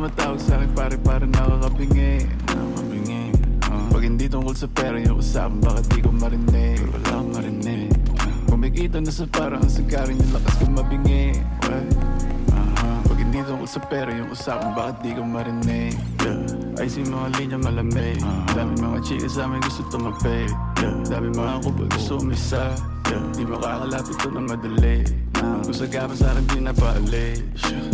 tumatawag sa'kin pare nakakabingi Pag hindi tungkol sa pera yung usapan, bakit di ko marinig? Wala akong marinig. Kumikita na sa parang ang sagarin yung lakas ko mabingi. Pag hindi tungkol sa pera yung usapan, bakit di ko marinig? Ay si mga linya malamig. Dami mga chika sa amin gusto tumapay. Dami mga kupal gusto umisa. Di makakalapit to na madali. Kung sagapa sa'kin di napaalay.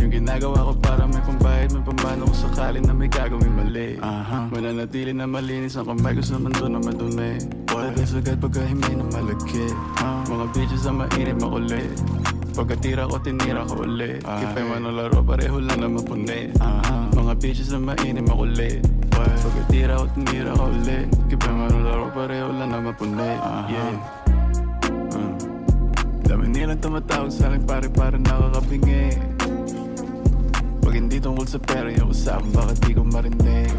Yung ginagawa ko para may pambayad, may pambano kung sakali na may gagawin mali. Mananatili na malinis ang kamay ko sa mundo na madumi. Pwede sagad pagkahimay na malagkit. Mga bitches ang mainit makulit. Pagkatira ko tinira ko ulit. Kipay man ang laro pareho lang na mapunit. Mga bitches na mainit makulit. Pagkatira ko tinira ko ulit. Kipay man ang laro pareho lang na mapunit. Dami nilang tumatawag sa'kin pare nakakabingi. Pag hindi tungkol sa pera yung usapan, bakit di ko marinig?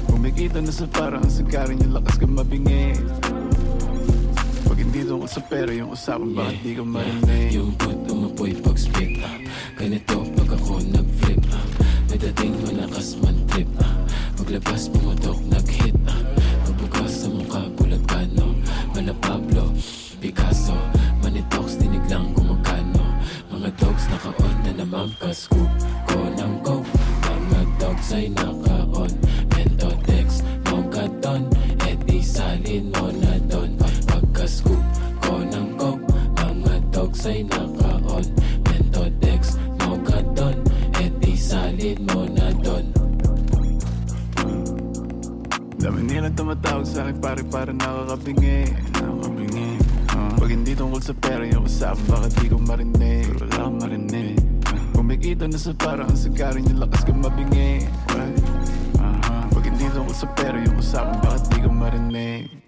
Kumikita na sa parang ang sagarin yung lakas ko mabingi. Pag hindi tungkol sa pera yung usapan, bakit di ko marinig? Yung good umapoy pag spit ganito pag ako nag-flip may dating malakas man trip maglabas pumutok nag-hit pagbukas sa mukha gulat ka no Mala Pablo, Picasso Manitox dinig lang kumagano mga dogs naka-on na naman ka-scoop ko ng coke mga dogs ay naka-on Mentotex, Mogadon edi salin mo na don pagka-scoop ko ng coke mga dogs ay naka-on Mentotex, Mogadon edi salin mo na don. Dami nilang tumatawag sa'kin pare nakakabingi Pag hindi tungkol sa pera yung usapan, bakit di ko marinig? Wala akong marinig. Kumikita na sa parang ang sagarin yung lakas ko mabingi. Pag hindi tungkol sa pera yung usapan, bakit di ko marinig?